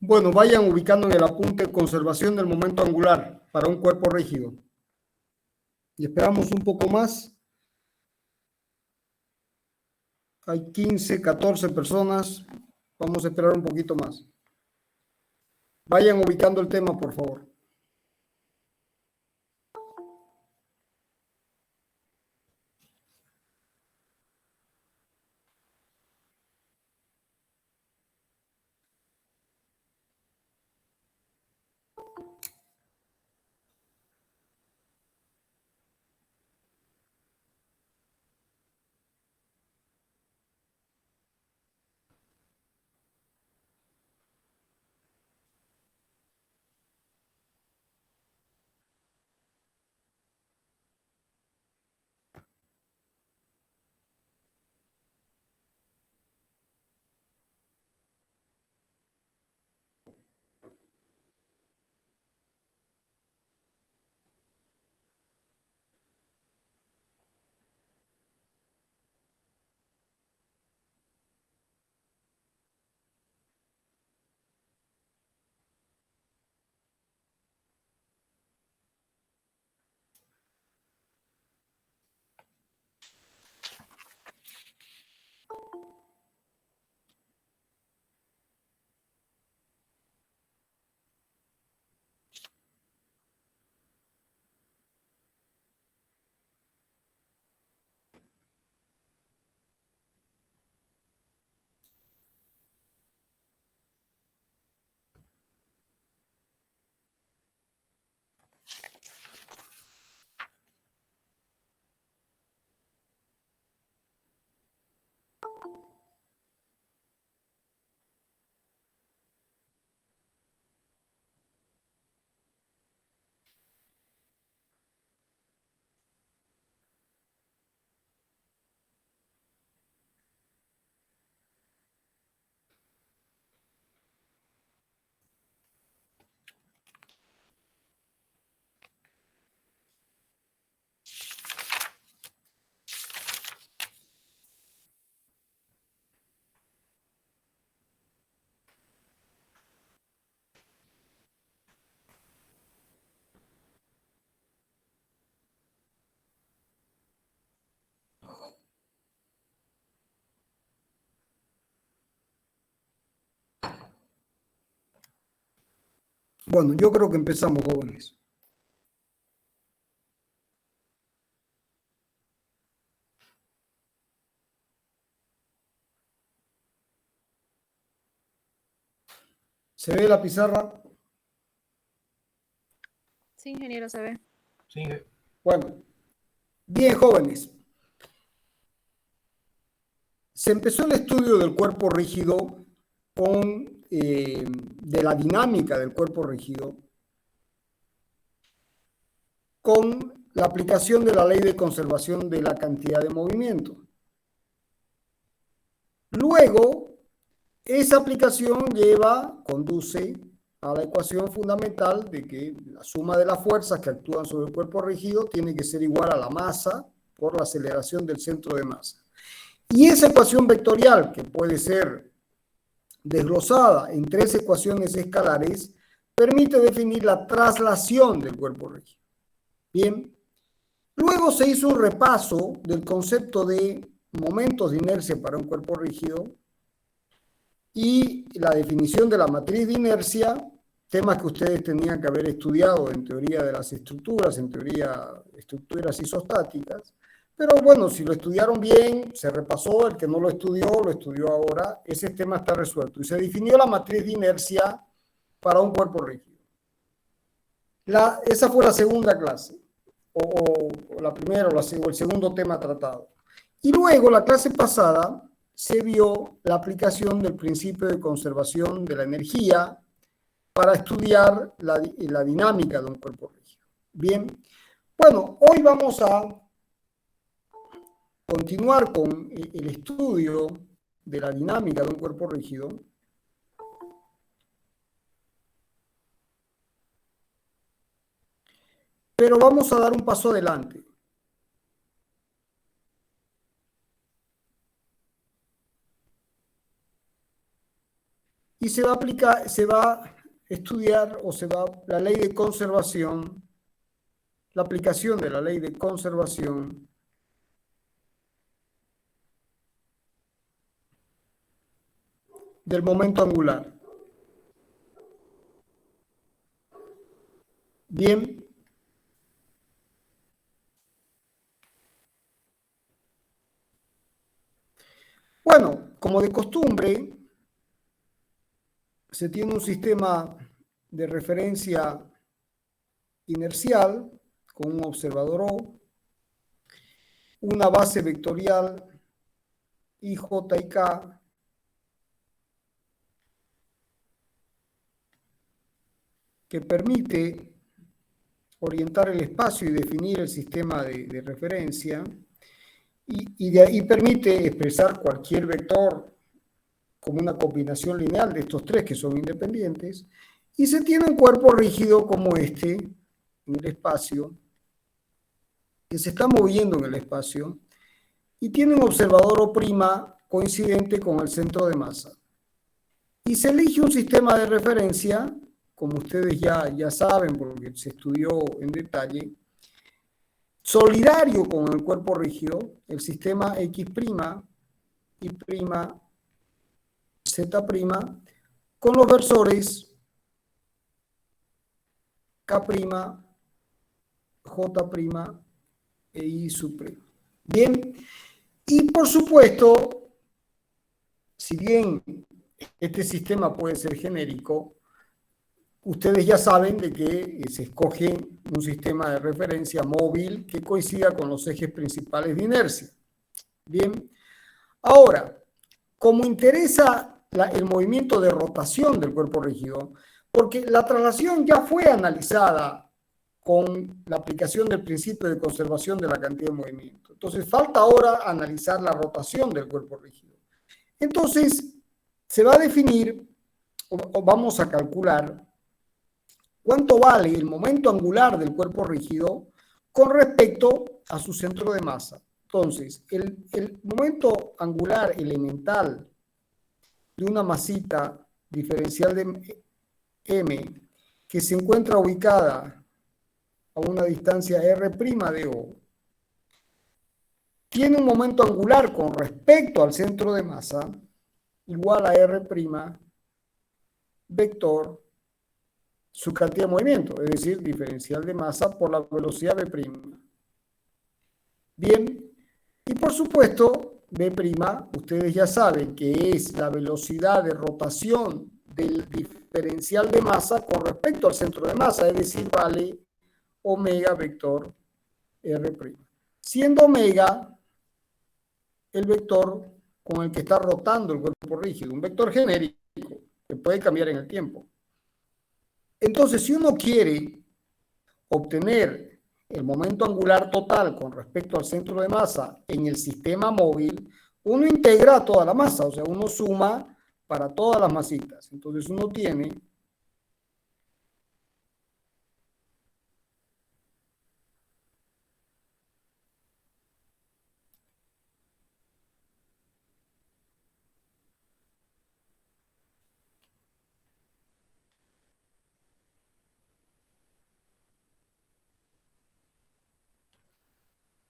Bueno, vayan ubicando en el apunte conservación del momento angular para un cuerpo rígido. Y esperamos un poco más. Hay 15, 14 personas. Vamos a esperar un poquito más. Vayan ubicando el tema, por favor. Bueno, yo creo que empezamos, jóvenes. ¿Se ve la pizarra? Sí, ingeniero, se ve. Sí. Bueno, bien, jóvenes. Se empezó el estudio del cuerpo rígido de la dinámica del cuerpo rígido con la aplicación de la ley de conservación de la cantidad de movimiento. Luego, esa aplicación conduce a la ecuación fundamental de que la suma de las fuerzas que actúan sobre el cuerpo rígido tiene que ser igual a la masa por la aceleración del centro de masa. Y esa ecuación vectorial, que puede ser desglosada en tres ecuaciones escalares, permite definir la traslación del cuerpo rígido. Bien, luego se hizo un repaso del concepto de momentos de inercia para un cuerpo rígido y la definición de la matriz de inercia, temas que ustedes tenían que haber estudiado en teoría de las estructuras, en teoría de estructuras isostáticas. Pero bueno, si lo estudiaron bien, se repasó. El que no lo estudió ahora. Ese tema está resuelto. Y se definió la matriz de inercia para un cuerpo rígido. Esa fue la segunda clase, o la primera, o el segundo tema tratado. Y luego, la clase pasada, se vio la aplicación del principio de conservación de la energía para estudiar la dinámica de un cuerpo rígido. Bien, bueno, hoy vamos a continuar con el estudio de la dinámica de un cuerpo rígido. Pero vamos a dar un paso adelante. y se va a aplicar, se va a estudiar la ley de conservación, la aplicación de la ley de conservación del momento angular. Bien. Bueno, como de costumbre, se tiene un sistema de referencia inercial con un observador O, una base vectorial I, J y K, que permite orientar el espacio y definir el sistema de referencia, y de ahí permite expresar cualquier vector como una combinación lineal de estos tres que son independientes, y se tiene un cuerpo rígido como este en el espacio, que se está moviendo en el espacio, y tiene un observador O' coincidente con el centro de masa. Y se elige un sistema de referencia, como ustedes ya saben porque se estudió en detalle, solidario con el cuerpo rígido, el sistema X', Y', Z', con los versores K', J' e I sub'. Bien, y por supuesto, si bien este sistema puede ser genérico, ustedes ya saben de que se escoge un sistema de referencia móvil que coincida con los ejes principales de inercia. Bien, ahora, como interesa el movimiento de rotación del cuerpo rígido, porque la traslación ya fue analizada con la aplicación del principio de conservación de la cantidad de movimiento. Entonces, falta ahora analizar la rotación del cuerpo rígido. Entonces, se va a definir, o vamos a calcular, cuánto vale el momento angular del cuerpo rígido con respecto a su centro de masa. Entonces, el momento angular elemental de una masita diferencial de M que se encuentra ubicada a una distancia R' de O, tiene un momento angular con respecto al centro de masa igual a R' vector su cantidad de movimiento, es decir, diferencial de masa por la velocidad B'. Bien, y por supuesto, B', ustedes ya saben que es la velocidad de rotación del diferencial de masa con respecto al centro de masa, es decir, vale omega vector R'. Siendo omega el vector con el que está rotando el cuerpo rígido, un vector genérico que puede cambiar en el tiempo. Entonces, si uno quiere obtener el momento angular total con respecto al centro de masa en el sistema móvil, uno integra toda la masa, o sea, uno suma para todas las masitas. Entonces uno tiene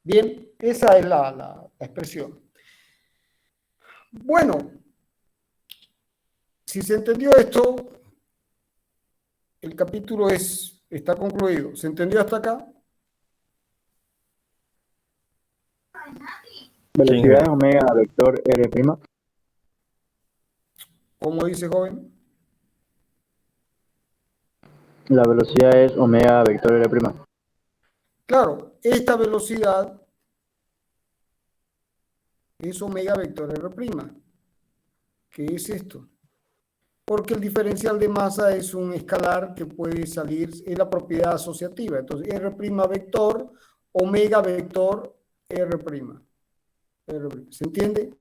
bien, esa es la expresión. Bueno, si se entendió esto, el capítulo está concluido. ¿Se entendió hasta acá? Velocidad omega vector R'. ¿Cómo dice, joven? La velocidad es omega vector R'. Claro, esta velocidad es omega vector R'. ¿Qué es esto? Porque el diferencial de masa es un escalar que puede salir, es la propiedad asociativa. Entonces, R' vector, omega vector, R'. ¿Se entiende?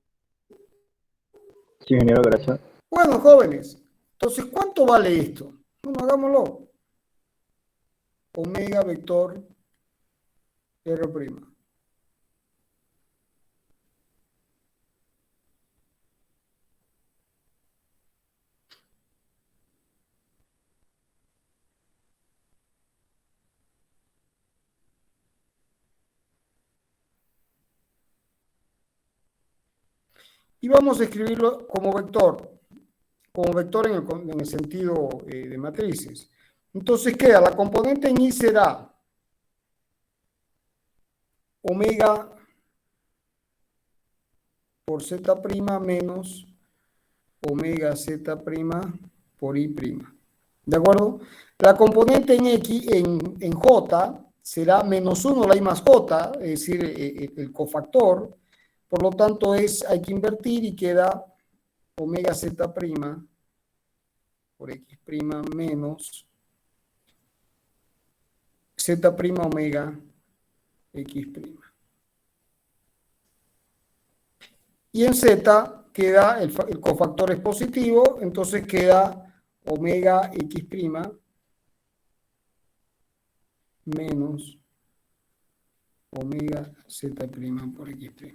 Sí, ingeniero, gracias. Bueno, jóvenes, entonces, ¿cuánto vale esto? Bueno, hagámoslo. Omega vector, R'. y vamos a escribirlo como vector en el sentido de matrices. Entonces queda, la componente en I será omega por z' menos omega z' por I'. ¿De acuerdo? La componente en X, en J, será menos 1 la I más J, es decir, el cofactor. Por lo tanto, hay que invertir y queda omega z' por X' menos z' omega X'. Y en Z queda, el cofactor es positivo, entonces queda omega X' menos omega z' por X'.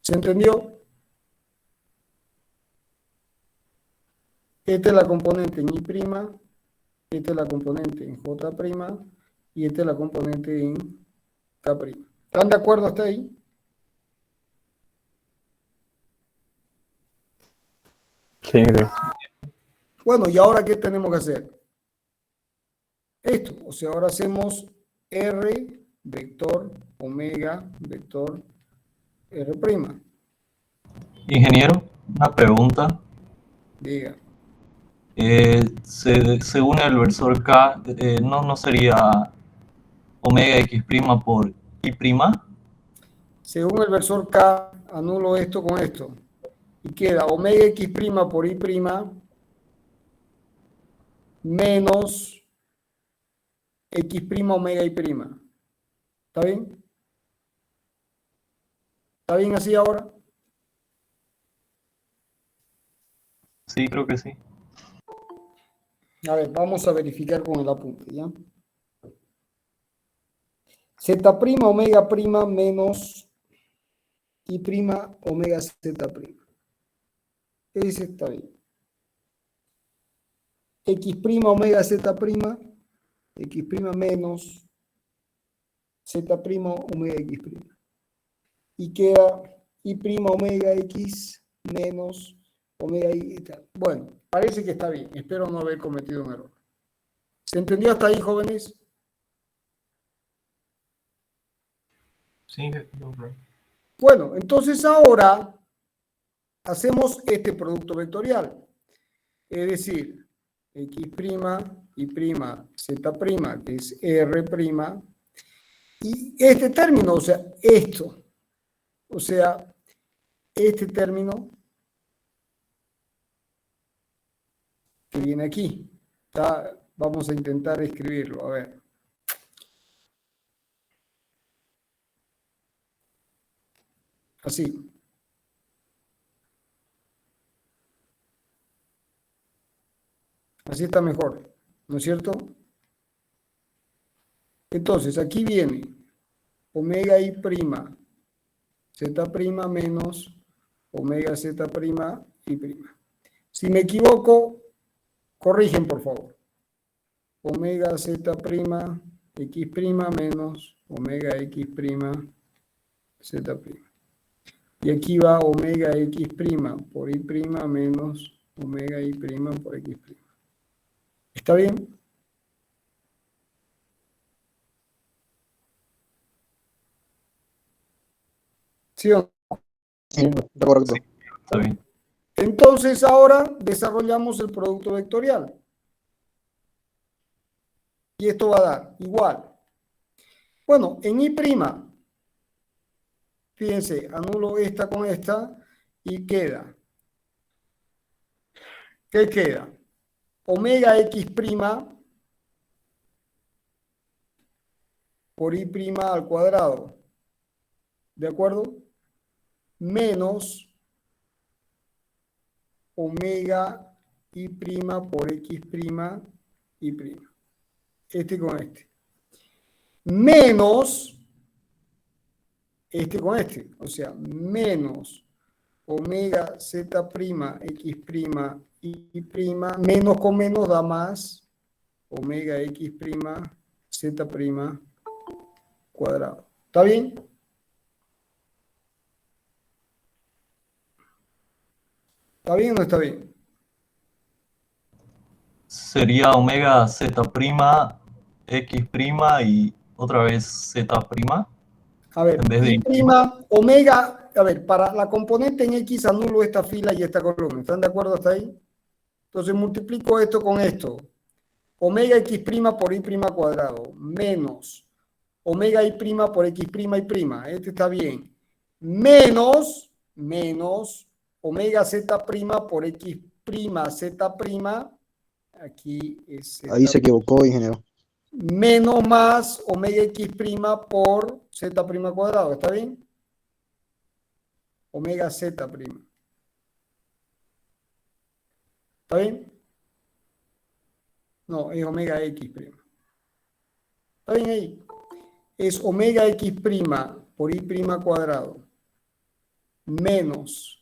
¿Se entendió? Esta es la componente en I', esta es la componente en J' y esta es la componente en K'. ¿Están de acuerdo hasta ahí? Sí, creo. Bueno, ¿y ahora qué tenemos que hacer? Esto, o sea, ahora hacemos R vector omega vector R'. Ingeniero, una pregunta. Diga. Según el versor K, ¿no sería omega X' por I'? Según el versor K, anulo esto con esto. Y queda omega X' por I' menos X' omega Y'. ¿Está bien? ¿Está bien así ahora? Sí, creo que sí. A ver, vamos a verificar con el apunte, ¿ya? Z' omega prima menos Y' omega Z'. Ese está bien. X' omega Z', X' menos Z' omega X'. Y queda Y' omega X menos omega Y. Bueno, parece que está bien. Espero no haber cometido un error. ¿Se entendió hasta ahí, jóvenes? Sí, Bueno, entonces ahora hacemos este producto vectorial. Es decir, X', Y', Z', que es R', y este término, o sea, esto, o sea, este término que viene aquí. Vamos a intentar escribirlo, a ver. Así. Así está mejor, ¿no es cierto? Entonces, aquí viene omega Y', Z' menos omega Z' Y'. Si me equivoco, corrigen, por favor. Omega Z', X' menos omega X', Z'. Y aquí va omega X' por Y' menos omega Y' por X'. ¿Está bien? ¿Sí o no? Sí, está correcto. está bien. Entonces ahora desarrollamos el producto vectorial. Y esto va a dar igual. Bueno, en Y', fíjense, anulo esta con esta y queda. ¿Qué queda? Omega X' por Y' al cuadrado. ¿De acuerdo? Menos omega Y' por X' Y'. Este con este. Menos este con este. O sea, menos omega Z', X', Y', menos con menos da más omega X', Z' cuadrado. ¿Está bien? ¿Está bien o no está bien? Sería omega z prima, x prima y otra vez z prima A ver, en vez de y y prima. prima, omega, a ver, para la componente en X anulo esta fila y esta columna. ¿Están de acuerdo hasta ahí? Entonces multiplico esto con esto. Omega X prima por Y prima cuadrado menos omega Y prima por X prima Y prima. Este está bien. Menos omega Z prima por X prima Z prima. Aquí es Z Ahí se equivocó, ingeniero. menos más omega X prima por Z prima cuadrado. ¿Está bien? Omega Z prima. ¿Está bien? No, es omega X prima. ¿Está bien ahí? Es omega X prima por Y prima cuadrado menos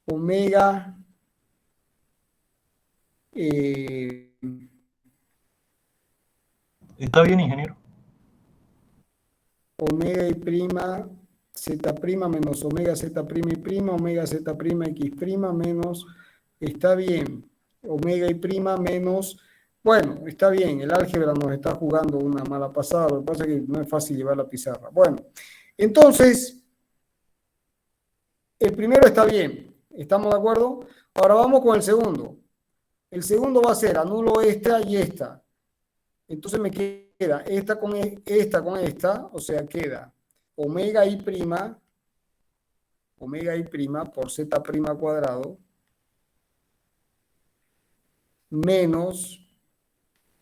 omega ¿Está bien, ingeniero? omega Y prima Z prima menos omega Z prima Y prima, omega Z prima X prima menos, está bien, omega Y prima menos, bueno, está bien, el álgebra nos está jugando una mala pasada, lo que pasa es que no es fácil llevar la pizarra. Bueno, entonces, el primero está bien, ¿estamos de acuerdo? Ahora vamos con el segundo. El segundo va a ser anulo esta y esta. Entonces me queda esta con esta, o sea, queda omega y prima por z prima cuadrado menos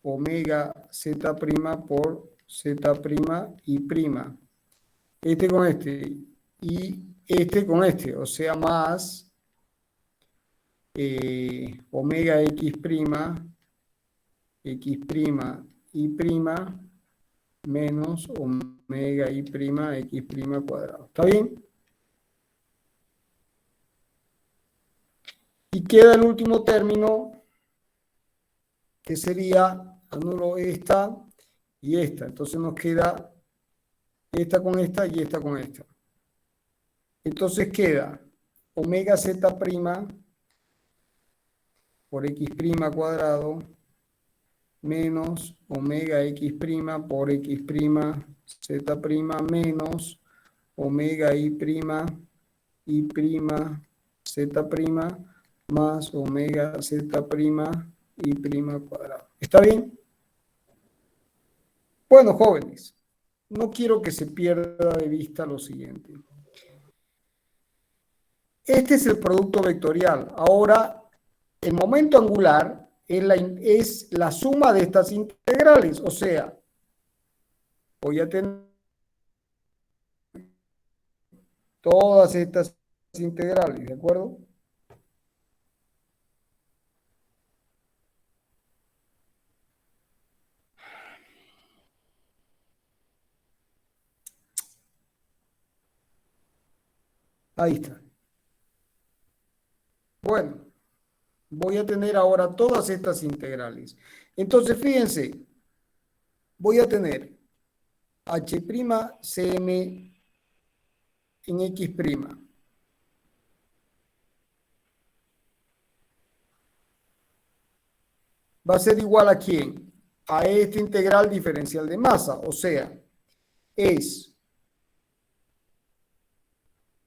omega z prima por z prima y prima. Este con este y este con este, o sea, más omega x prima y prima menos omega y prima x prima cuadrado. ¿Está bien? Y queda el último término, que sería, anulo esta y esta. Entonces nos queda esta con esta y esta con esta. Entonces queda omega z prima por x prima cuadrado menos omega x prima por x prima z prima menos omega y prima z prima más omega z prima y prima cuadrado. ¿Está bien? Bueno, jóvenes, no quiero que se pierda de vista lo siguiente. Este es el producto vectorial. Ahora, el momento angular es la suma de estas integrales. O sea, voy a tener todas estas integrales, ¿de acuerdo? Ahí está. Bueno, voy a tener ahora todas estas integrales. Entonces, fíjense, voy a tener H'Cm en X'. Va a ser igual a ¿quién? A esta integral diferencial de masa. O sea, es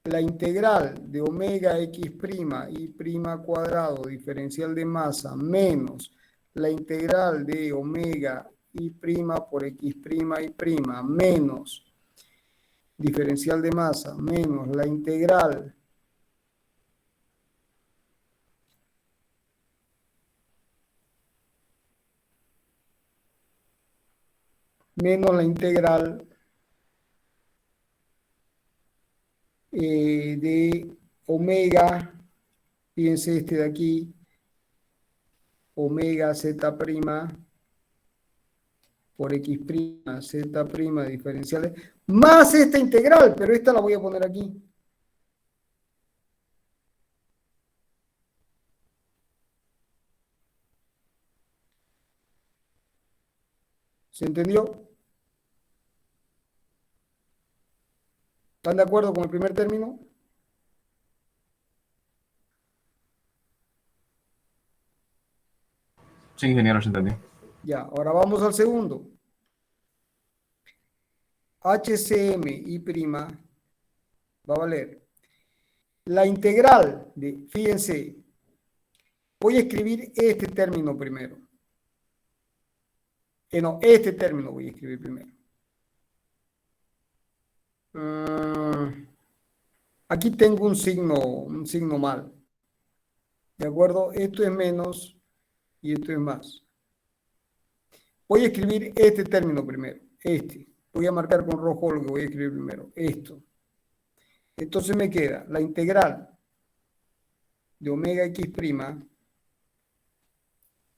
la integral de omega x' y prima cuadrado diferencial de masa menos la integral de omega y prima por x' y prima menos diferencial de masa menos la integral de omega, fíjense este de aquí, omega z' por x' z' diferenciales, más esta integral, pero esta la voy a poner aquí. ¿Se entendió? ¿Están de acuerdo con el primer término? Sí, ingeniero, se entendió. Ya, ahora vamos al segundo. HCM y prima va a valer la integral de, fíjense, voy a escribir este término primero. No, este término voy a escribir primero. Aquí tengo un signo mal. ¿De acuerdo? Esto es menos y esto es más. Voy a escribir este término primero. Este. Voy a marcar con rojo lo que voy a escribir primero. Esto. Entonces me queda la integral de omega x'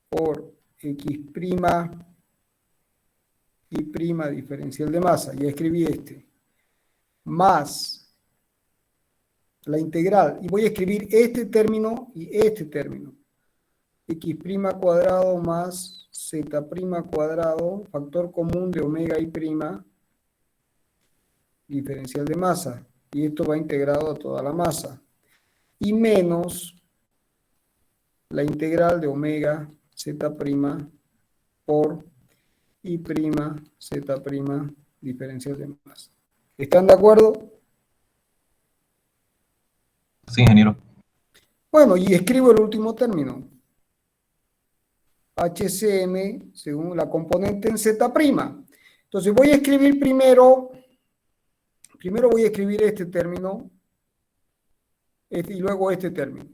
por x' y prima diferencial de masa. Ya escribí este. Más la integral. Y voy a escribir este término y este término. X' cuadrado más z' cuadrado, factor común de omega y prima, diferencial de masa. Y esto va integrado a toda la masa. Y menos la integral de omega z' por y prima z' diferencial de masa. ¿Están de acuerdo? Sí, ingeniero. Bueno, y escribo el último término. HCM según la componente en z'. Entonces voy a escribir primero voy a escribir este término y luego este término.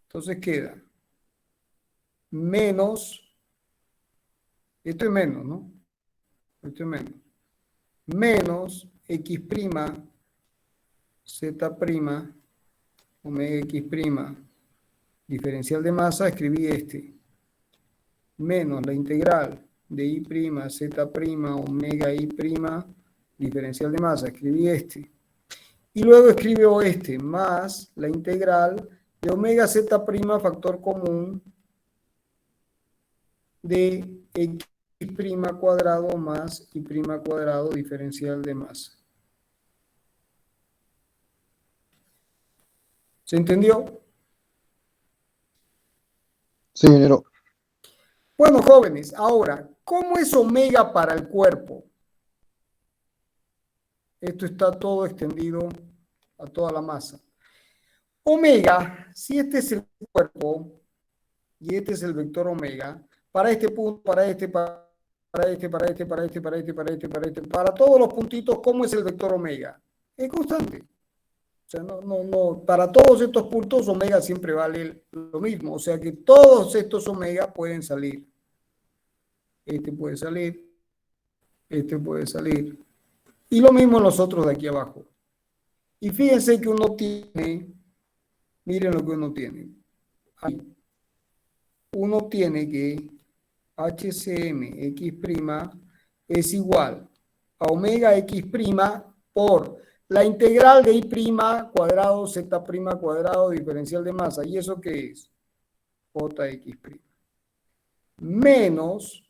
Entonces queda menos, esto es menos, ¿no? Esto es menos. Menos x', z', omega x', diferencial de masa, escribí este. Menos la integral de y', z', omega y', diferencial de masa, escribí este. Y luego escribo este, más la integral de omega z' factor común de x' cuadrado más y' cuadrado diferencial de masa. ¿Se entendió? Sí, ingeniero. Bueno, jóvenes, ahora, ¿cómo es omega para el cuerpo? Esto está todo extendido a toda la masa. Omega, si este es el cuerpo y este es el vector omega, para este punto, para este, para este, para este, para este, para este, para este, para este, para todos los puntitos, ¿cómo es el vector omega? Es constante. O sea, no, para todos estos puntos omega siempre vale lo mismo. O sea que todos estos omega pueden salir. Este puede salir, este puede salir. Y lo mismo los otros de aquí abajo. Y fíjense que uno tiene, miren lo que uno tiene. Ahí. Uno tiene que HCM x' es igual a omega x' por la integral de y' cuadrado z' cuadrado diferencial de masa. ¿Y eso qué es? Jx'. Menos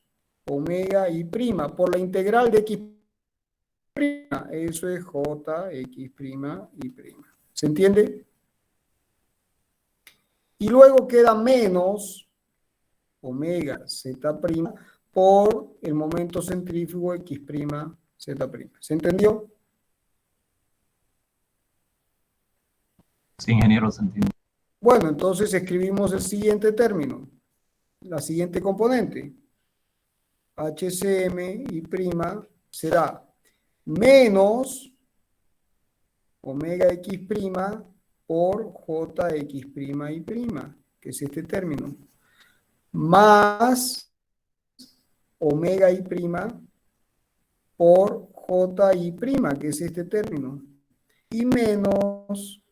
omega y' por la integral de x'. Eso es Jx' y'. ¿Se entiende? Y luego queda menos omega z' por el momento centrífugo x', z'. ¿Se entendió? Sí, ingeniero, se entiende. Bueno, entonces escribimos el siguiente término, la siguiente componente. HCM y' será menos omega x' por Jx' y', que es este término, más omega y' por Ji', que es este término, y menos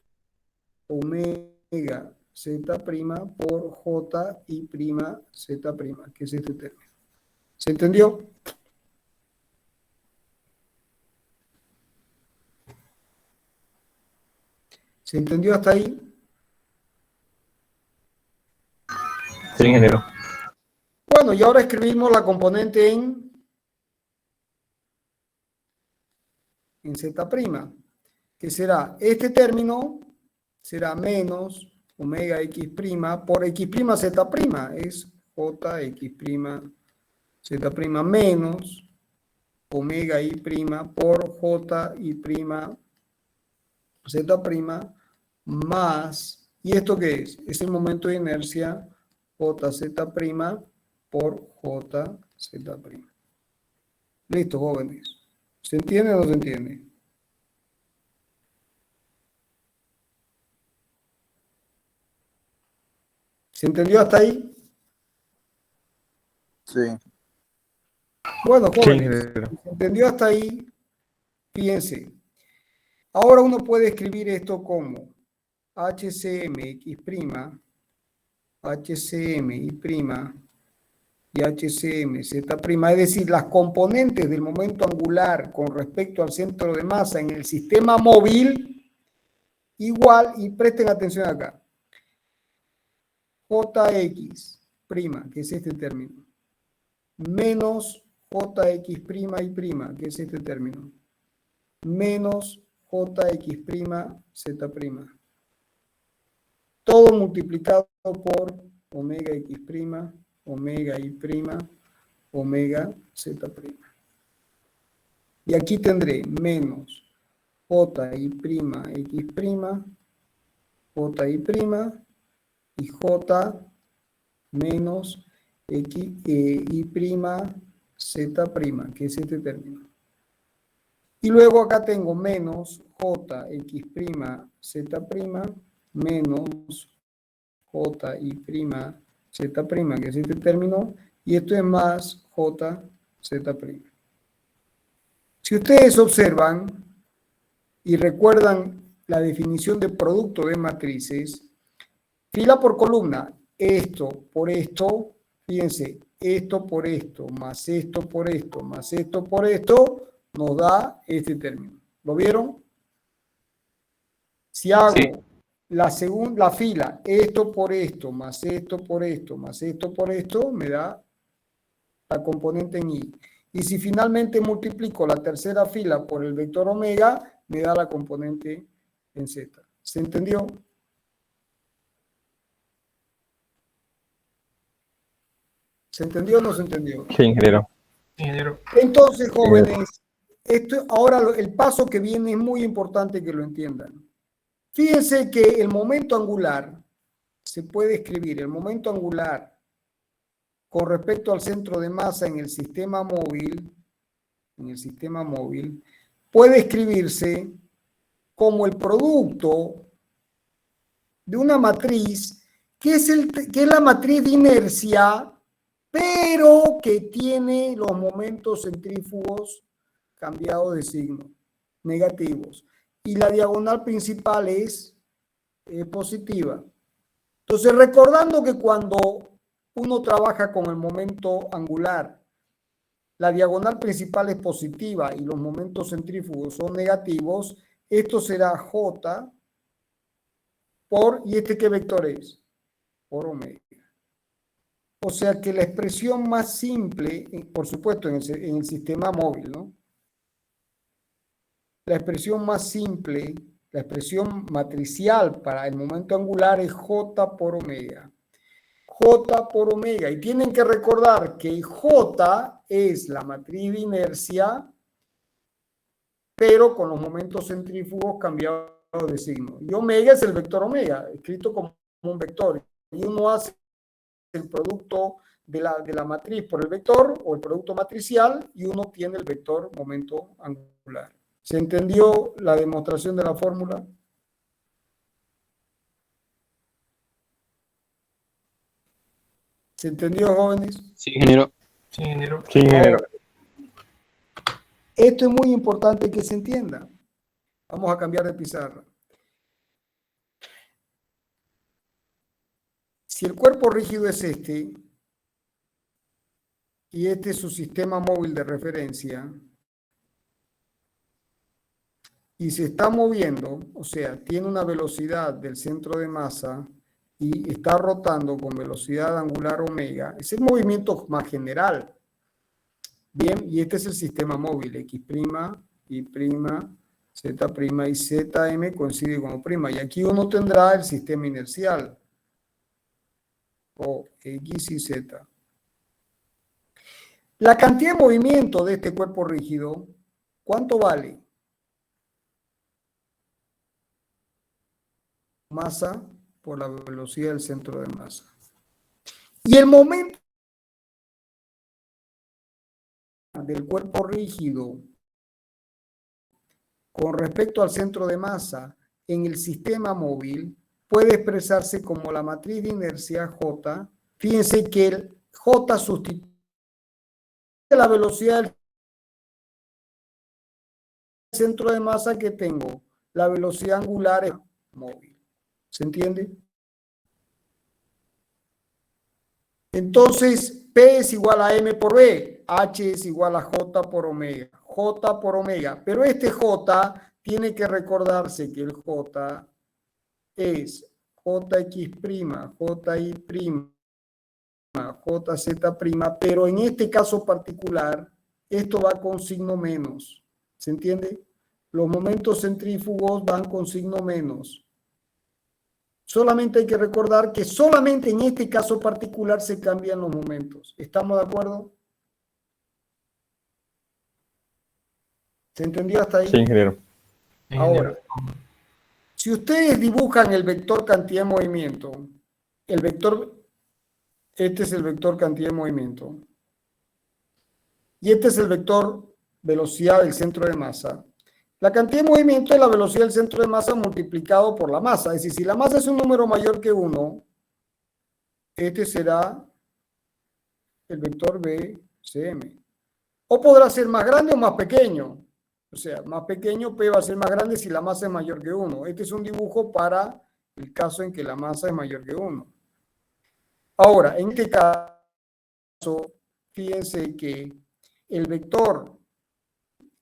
omega z' por Ji', z', que es este término. ¿Se entendió? ¿Se entendió hasta ahí? Sí, ingeniero. Bueno, y ahora escribimos la componente en Z', que será este término, será menos omega x' por x' z', es J, X prima, Z prima menos omega I prima por J I prima, Z prima más, ¿y esto qué es? Es el momento de inercia JZ prima por JZ prima. Listo, jóvenes. ¿Se entiende o no se entiende? ¿Se entendió hasta ahí? Sí. Bueno, Sí, jóvenes, ingeniero. ¿se entendió hasta ahí? Fíjense. Ahora uno puede escribir esto como HCM X prima, HCM Y prima y HCM Z prima, es decir, las componentes del momento angular con respecto al centro de masa en el sistema móvil, igual, y presten atención acá, JX prima, que es este término, menos JX prima Y prima, que es este término, menos JX prima Z prima. Todo multiplicado por omega X prima, omega Y prima, omega Z prima. Y aquí tendré menos JY prima X prima, JY prima y J menos X, Y prima Z prima, que es este término. Y luego acá tengo menos JX prima Z prima menos JY prima Z prima, que es este término, y esto es más JZ prima. Si ustedes observan y recuerdan la definición de producto de matrices, fila por columna, esto por esto, fíjense, esto por esto, más esto por esto, más esto por esto, nos da este término. ¿Lo vieron? Si hago Sí. la fila, esto por esto, más esto por esto, más esto por esto, me da la componente en Y. Y si finalmente multiplico la tercera fila por el vector omega, me da la componente en Z. ¿Se entendió? ¿Se entendió o no se entendió? Sí, ingeniero. Entonces, jóvenes, ahora el paso que viene es muy importante que lo entiendan. Fíjense que el momento angular, se puede escribir el momento angular con respecto al centro de masa en el sistema móvil, puede escribirse como el producto de una matriz que es la matriz de inercia, pero que tiene los momentos centrífugos cambiados de signo, negativos. Y la diagonal principal es positiva. Entonces, recordando que cuando uno trabaja con el momento angular, la diagonal principal es positiva y los momentos centrífugos son negativos, esto será J por, ¿y este qué vector es? Por omega. O sea que la expresión más simple, por supuesto en el sistema móvil, ¿no? La expresión más simple, la expresión matricial para el momento angular es J por omega. J por omega. Y tienen que recordar que J es la matriz de inercia, pero con los momentos centrífugos cambiados de signo. Y omega es el vector omega, escrito como un vector. Y uno hace el producto de la matriz por el vector o el producto matricial y uno tiene el vector momento angular. ¿Se entendió la demostración de la fórmula? ¿Se entendió, jóvenes? Sí, ingeniero. Sí, ingeniero. Sí, ingeniero. Ahora, esto es muy importante que se entienda. Vamos a cambiar de pizarra. Si el cuerpo rígido es este, y este es su sistema móvil de referencia, y se está moviendo, o sea, tiene una velocidad del centro de masa y está rotando con velocidad angular omega, es el movimiento más general. Bien, y este es el sistema móvil, X', Y', Z' y ZM coincide como prima. Y aquí uno tendrá el sistema inercial. o X y Z. La cantidad de movimiento de este cuerpo rígido, ¿cuánto vale? Masa por la velocidad del centro de masa. Y el momento del cuerpo rígido con respecto al centro de masa en el sistema móvil puede expresarse como la matriz de inercia J. Fíjense que el J sustituye la velocidad del centro de masa que tengo, la velocidad angular es móvil. ¿Se entiende? Entonces, P es igual a M por B, H es igual a J por omega, J por omega. Pero este J tiene que recordarse que el J es JX', JY', JZ', pero en este caso particular, esto va con signo menos. ¿Se entiende? Los momentos centrífugos van con signo menos. Solamente hay que recordar que solamente en este caso particular se cambian los momentos. ¿Estamos de acuerdo? ¿Se entendió hasta ahí? Sí, ingeniero. Ahora, si ustedes dibujan el vector cantidad de movimiento, el vector, este es el vector cantidad de movimiento, y este es el vector velocidad del centro de masa. La cantidad de movimiento es la velocidad del centro de masa multiplicado por la masa. Es decir, si la masa es un número mayor que 1, este será el vector BCM. O podrá ser más grande o más pequeño. O sea, más pequeño, P va a ser más grande si la masa es mayor que 1. Este es un dibujo para el caso en que la masa es mayor que 1. Ahora, en este caso, fíjense que el vector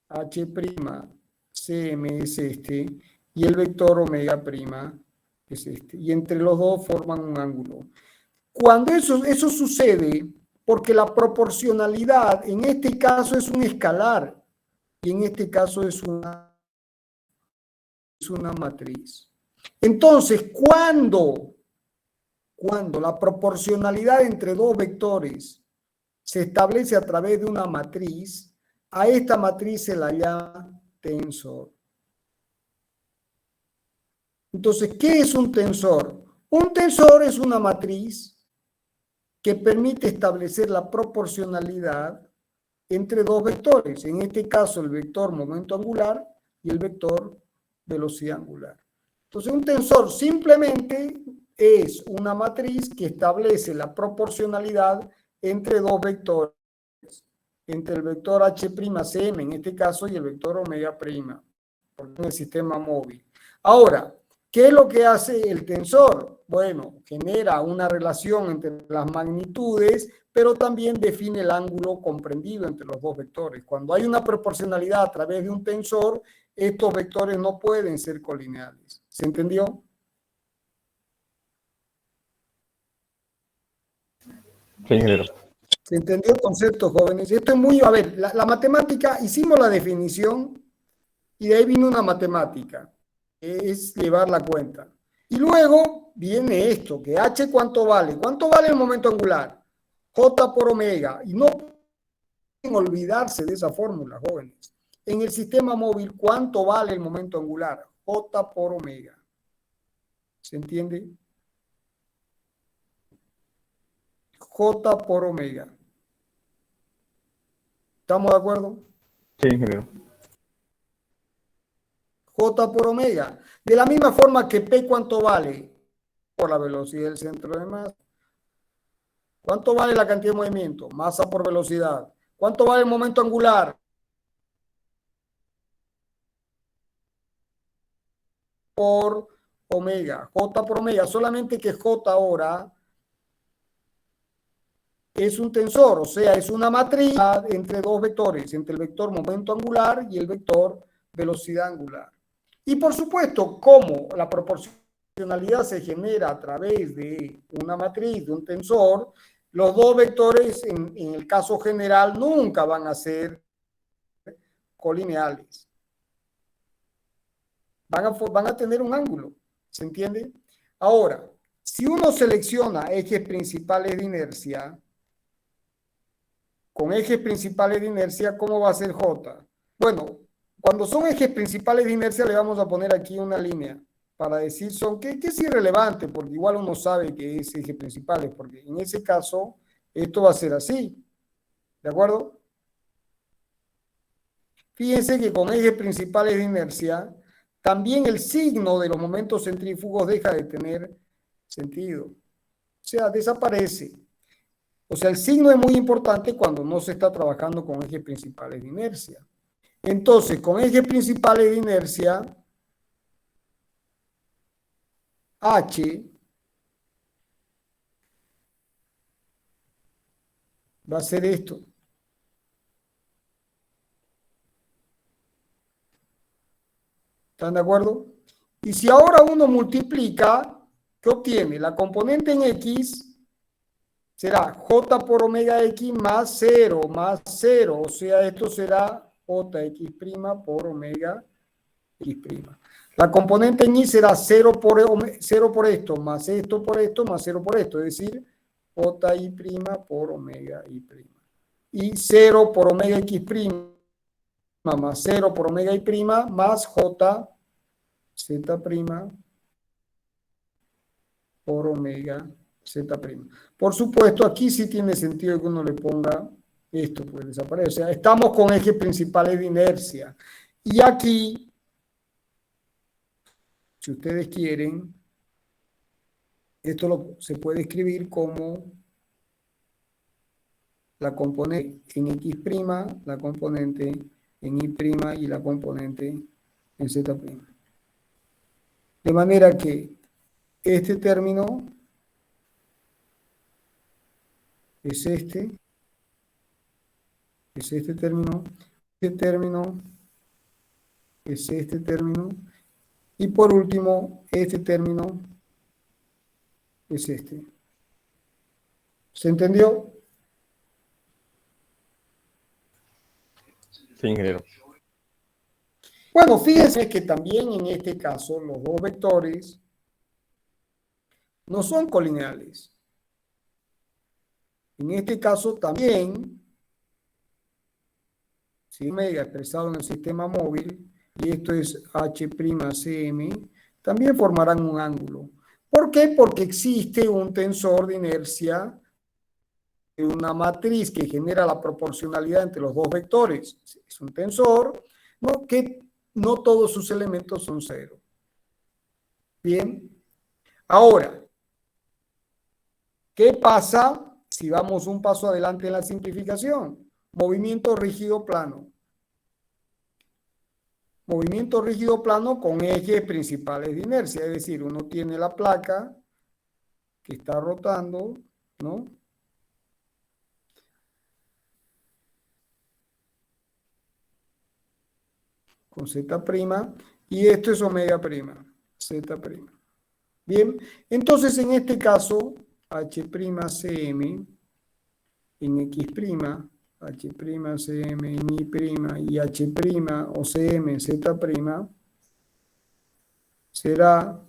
H', es este, y el vector omega' es este. Y entre los dos forman un ángulo. Cuando eso sucede, porque la proporcionalidad en este caso es un escalar y en este caso es una matriz. Entonces, cuando la proporcionalidad entre dos vectores se establece a través de una matriz, a esta matriz se la llama tensor. Entonces, ¿qué es un tensor? Un tensor es una matriz que permite establecer la proporcionalidad entre dos vectores, en este caso el vector momento angular y el vector velocidad angular. Entonces, un tensor simplemente es una matriz que establece la proporcionalidad entre dos vectores, entre el vector H', en este caso, y el vector omega', porque en el sistema móvil. Ahora, ¿qué es lo que hace el tensor? Bueno, genera una relación entre las magnitudes, pero también define el ángulo comprendido entre los dos vectores. Cuando hay una proporcionalidad a través de un tensor, estos vectores no pueden ser colineales. ¿Se entendió? Sí, ingeniero. ¿Se entendió el concepto, jóvenes? Esto es muy... A ver, la matemática, hicimos la definición y de ahí vino una matemática, es llevar la cuenta. Y luego viene esto, que H ¿cuánto vale? ¿Cuánto vale el momento angular? J por omega. Y no pueden olvidarse de esa fórmula, jóvenes. En el sistema móvil, ¿cuánto vale el momento angular? J por omega. ¿Se entiende? J por omega. ¿Estamos de acuerdo? Sí, ingeniero. J por omega. De la misma forma que P, ¿cuánto vale? Por la velocidad del centro de masa. ¿Cuánto vale la cantidad de movimiento? Masa por velocidad. ¿Cuánto vale el momento angular? Por omega. J por omega. Solamente que J ahora es un tensor, o sea, es una matriz entre dos vectores, entre el vector momento angular y el vector velocidad angular. Y por supuesto, como la proporcionalidad se genera a través de una matriz, de un tensor, los dos vectores en el caso general nunca van a ser colineales. Van a tener un ángulo, ¿se entiende? Ahora, Si uno selecciona ejes principales de inercia, con ejes principales de inercia, ¿cómo va a ser J? Bueno, cuando son ejes principales de inercia le vamos a poner aquí una línea para decir que es irrelevante, porque igual uno sabe que es ejes principales, porque en ese caso esto va a ser así, ¿de acuerdo? Fíjense que con ejes principales de inercia, también el signo de los momentos centrífugos deja de tener sentido. O sea, desaparece. O sea, el signo es muy importante cuando no se está trabajando con ejes principales de inercia. Entonces, con ejes principales de inercia, H va a ser esto. ¿Están de acuerdo? Y si ahora uno multiplica, ¿qué obtiene? La componente en X será J por omega X más 0, más 0. O sea, esto será JX' por omega X'. La componente en Y será 0 por esto, más esto por esto, más 0 por esto. Es decir, JY' por omega Y'. Y 0 por omega X' más 0 por omega Y' más JZ' por omega Z'. Por supuesto, aquí sí tiene sentido que uno le ponga esto, pues desaparece. O sea, estamos con ejes principales de inercia. Y aquí, si ustedes quieren, esto se puede escribir como la componente en X', la componente en Y' y la componente en Z'. De manera que este término es este término, este término es este término, y por último, este término es este. ¿Se entendió? Sí, ingeniero. Bueno, fíjense que también en este caso los dos vectores no son colineales. En este caso también, si omega expresado en el sistema móvil, y esto es H'Cm, también formarán un ángulo. ¿Por qué? Porque existe un tensor de inercia de una matriz que genera la proporcionalidad entre los dos vectores. Es un tensor, ¿no?, que no todos sus elementos son cero. Bien. Ahora, ¿qué pasa si vamos un paso adelante en la simplificación? Movimiento rígido plano. Movimiento rígido plano con ejes principales de inercia, es decir, uno tiene la placa que está rotando, ¿no? Con Z', y esto es omega', Z'. Bien, entonces en este caso, H'Cm en X', H'Cm en Y' y H' o Cm en Z' será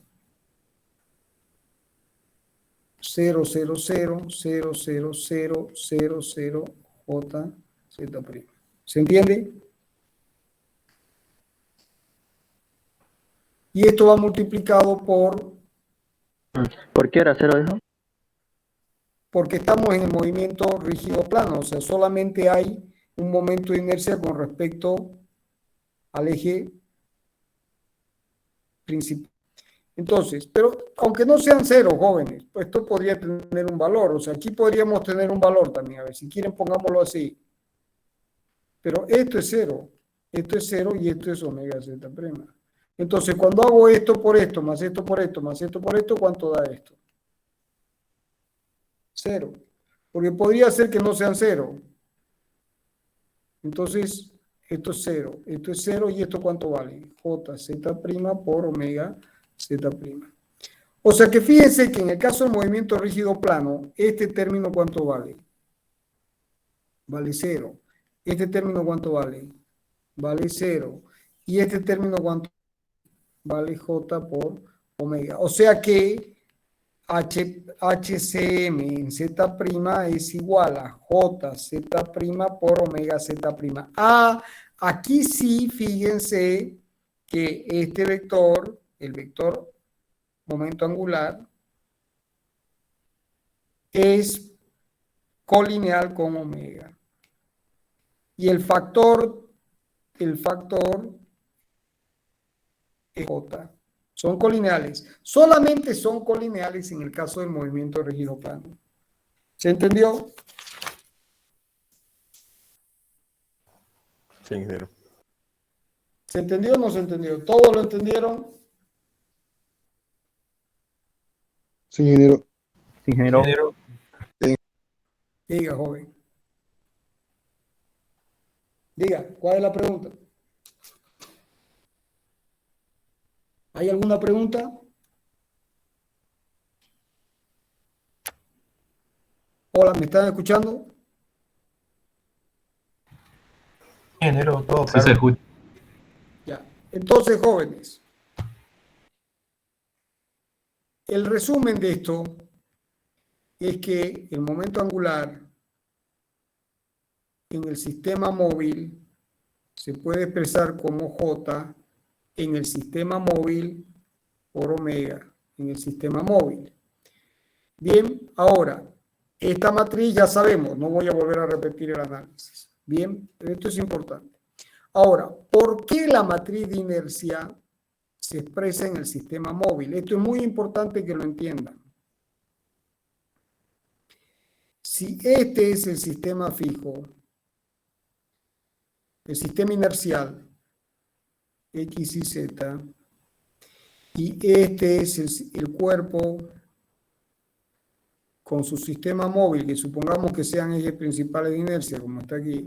0,000000 JZ'. ¿Se entiende? Y esto va multiplicado ¿Por qué era cero, dijo? porque estamos en el movimiento rígido plano, o sea, solamente hay un momento de inercia con respecto al eje principal. Entonces, pero aunque no sean cero, jóvenes, pues esto podría tener un valor, o sea, aquí podríamos tener un valor también, a ver, si quieren pongámoslo así. Pero esto es cero y esto es omega Z'. Entonces, cuando hago esto por esto, más esto por esto, más esto por esto, ¿cuánto da esto? Cero. Porque podría ser que no sean cero. Entonces, esto es cero y esto ¿cuánto vale? JZ' por omega Z'. O sea que fíjense que en el caso del movimiento rígido plano, este término ¿cuánto vale? Vale cero. Este término ¿cuánto vale? Vale cero. Y este término ¿cuánto vale? J por omega. O sea que HCM en Z' es igual a JZ' por omega Z'. Aquí sí, fíjense que este vector, el vector momento angular, es colineal con omega. Y el factor es J. Son colineales. Solamente son colineales en el caso del movimiento rígido plano. ¿Se entendió? Sí, ingeniero. ¿Se entendió o no se entendió? ¿Todos lo entendieron? Sí, ingeniero. Sí, ingeniero. Ingeniero, Diga, joven. Diga, ¿cuál es la pregunta? ¿Hay alguna pregunta? Hola, ¿me están escuchando? Ingeniero, todo sí se escucha. Ya. Entonces, jóvenes, el resumen de esto es que el momento angular en el sistema móvil se puede expresar como J en el sistema móvil por omega en el sistema móvil. Bien, ahora, esta matriz ya sabemos, no voy a volver a repetir el análisis. Bien, pero esto es importante. Ahora, ¿por qué la matriz de inercia se expresa en el sistema móvil? Esto es muy importante que lo entiendan. Si este es el sistema fijo, el sistema inercial, X y Z, y este es el cuerpo con su sistema móvil, que supongamos que sean ejes principales de inercia, como está aquí.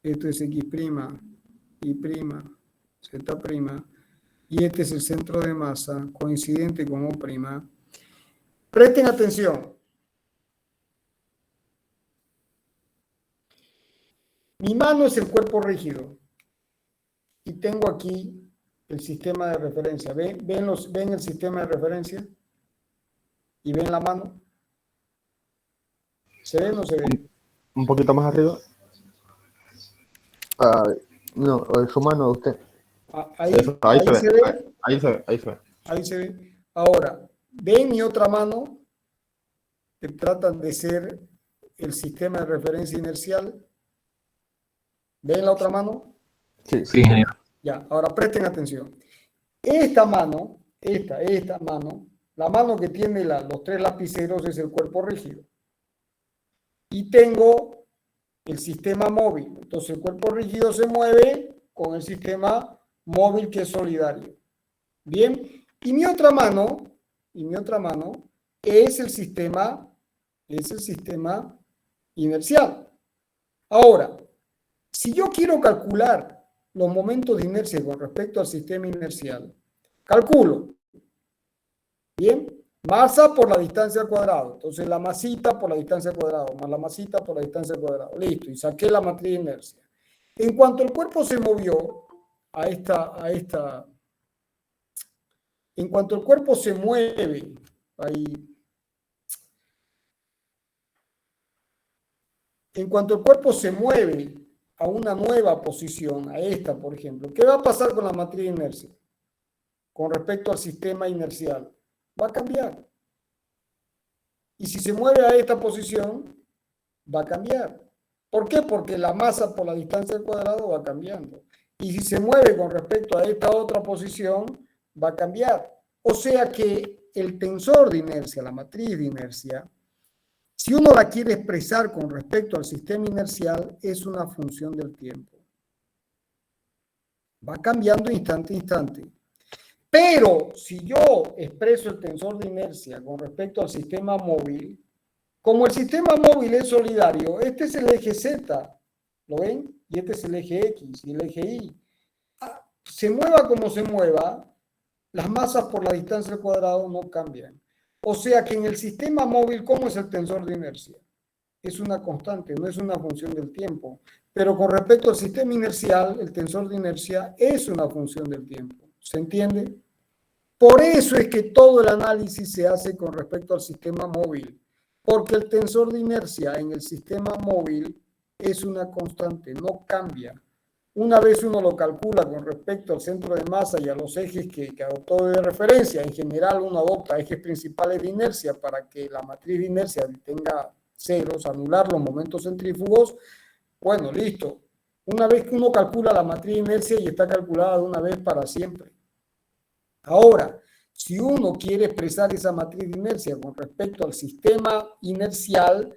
Esto es X', Y', Z', y este es el centro de masa coincidente con O'. Presten atención. Mi mano es el cuerpo rígido y tengo aquí el sistema de referencia. ¿Ven el sistema de referencia? ¿Y ven la mano? ¿Se ve o no se ve? Un poquito más arriba. Ah, no, su mano de usted. Ahí, Eso, ahí se se ve. ve. Ahí se ve, ahí se ve. Ahí se ve. Ahora, ¿ven mi otra mano? Que tratan de ser el sistema de referencia inercial. ¿Ven la otra mano? Sí, Sí, ingeniero. Ya, ahora presten atención. Esta mano, esta mano, la mano que tiene los tres lapiceros es el cuerpo rígido. Y tengo el sistema móvil. Entonces el cuerpo rígido se mueve con el sistema móvil que es solidario. Bien, y mi otra mano es el sistema inercial. Ahora, si yo quiero calcular los momentos de inercia con respecto al sistema inercial, calculo, bien, masa por la distancia al cuadrado. Entonces la masita por la distancia al cuadrado, más la masita por la distancia al cuadrado. Listo, y saqué la matriz de inercia. En cuanto el cuerpo se movió en cuanto el cuerpo se mueve, en cuanto el cuerpo se mueve a una nueva posición, a esta, por ejemplo, ¿qué va a pasar con la matriz de inercia? Con respecto al sistema inercial, va a cambiar. Y si se mueve a esta posición, va a cambiar. ¿Por qué? Porque la masa por la distancia al cuadrado va cambiando. Y si se mueve con respecto a esta otra posición, va a cambiar. O sea que el tensor de inercia, la matriz de inercia, si uno la quiere expresar con respecto al sistema inercial, es una función del tiempo. Va cambiando instante a instante. Pero si yo expreso el tensor de inercia con respecto al sistema móvil, como el sistema móvil es solidario, este es el eje Z, ¿lo ven? Y este es el eje X y el eje Y. Se mueva como se mueva, las masas por la distancia al cuadrado no cambian. O sea que en el sistema móvil, ¿cómo es el tensor de inercia? Es una constante, no es una función del tiempo. Pero con respecto al sistema inercial, el tensor de inercia es una función del tiempo. ¿Se entiende? Por eso es que todo el análisis se hace con respecto al sistema móvil, porque el tensor de inercia en el sistema móvil es una constante, no cambia. Una vez uno lo calcula con respecto al centro de masa y a los ejes que adoptó de referencia, en general uno adopta ejes principales de inercia para que la matriz de inercia tenga ceros, anular los momentos centrífugos. Bueno, listo. Una vez que uno calcula la matriz de inercia y está calculada de una vez para siempre. Ahora, si uno quiere expresar esa matriz de inercia con respecto al sistema inercial,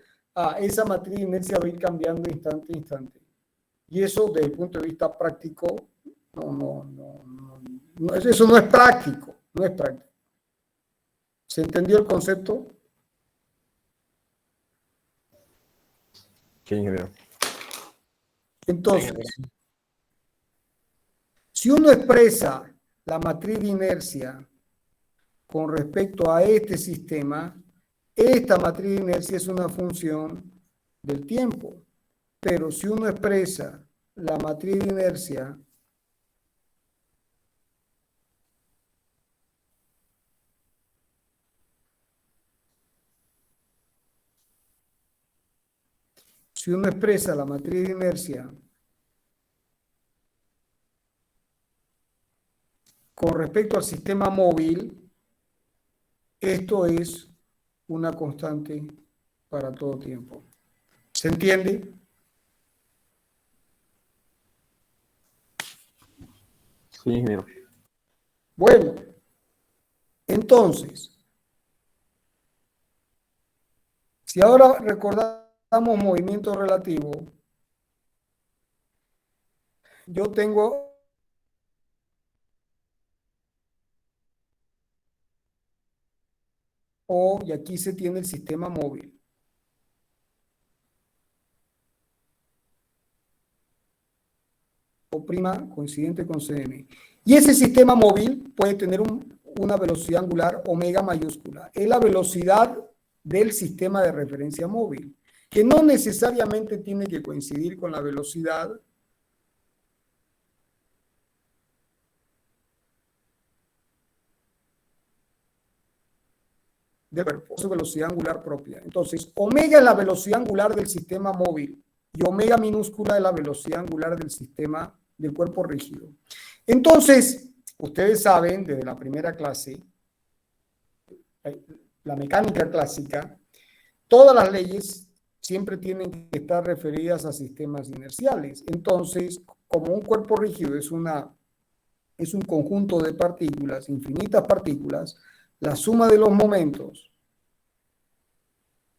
esa matriz de inercia va a ir cambiando de instante a instante. Y eso, desde el punto de vista práctico, eso no es práctico, no es práctico. ¿Se entendió el concepto? Sí, ingeniero. Entonces, si uno expresa la matriz de inercia con respecto a este sistema, esta matriz de inercia es una función del tiempo. Pero si uno expresa la matriz de inercia con respecto al sistema móvil, esto es una constante para todo tiempo. ¿Se entiende? Sí, ingeniero. Bueno, entonces, si ahora recordamos movimiento relativo, yo tengo O y aquí se tiene el sistema móvil. O' coincidente con Cm. Y ese sistema móvil puede tener una velocidad angular omega mayúscula. Es la velocidad del sistema de referencia móvil, que no necesariamente tiene que coincidir con la velocidad del cuerpo, su velocidad angular propia. Entonces, omega es la velocidad angular del sistema móvil y omega minúscula es la velocidad angular del sistema del cuerpo rígido. Entonces, ustedes saben desde la primera clase, la mecánica clásica, todas las leyes siempre tienen que estar referidas a sistemas inerciales. Entonces, como un cuerpo rígido es un conjunto de partículas, infinitas partículas, la suma de los momentos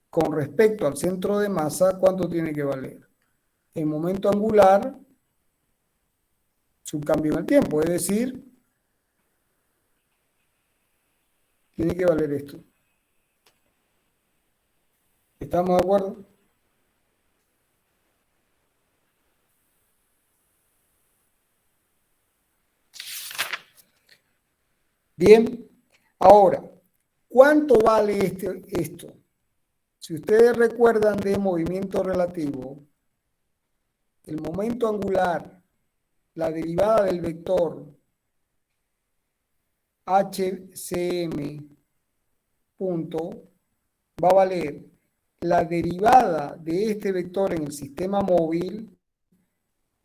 con respecto al centro de masa, ¿cuánto tiene que valer? El momento angular, su cambio en el tiempo, es decir, tiene que valer esto. ¿Estamos de acuerdo? Bien, ahora, ¿cuánto vale esto? Si ustedes recuerdan de movimiento relativo, el momento angular, la derivada del vector HCM punto, va a valer la derivada de este vector en el sistema móvil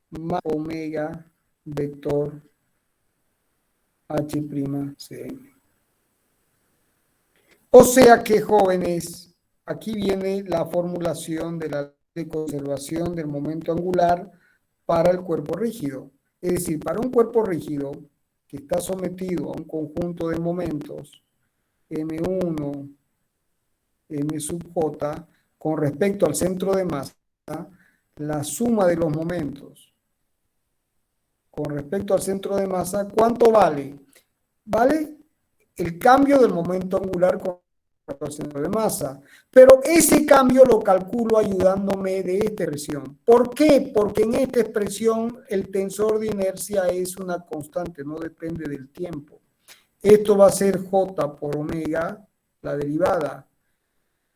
más omega vector H'CM. O sea que, jóvenes, aquí viene la formulación de la ley de conservación del momento angular para el cuerpo rígido. Es decir, para un cuerpo rígido que está sometido a un conjunto de momentos M1, M sub J, con respecto al centro de masa, la suma de los momentos con respecto al centro de masa, ¿cuánto vale? Vale el cambio del momento angular con respecto al centro de masa. Pero ese cambio lo calculo ayudándome de esta expresión. ¿Por qué? Porque en esta expresión el tensor de inercia es una constante, no depende del tiempo. Esto va a ser J por omega, la derivada.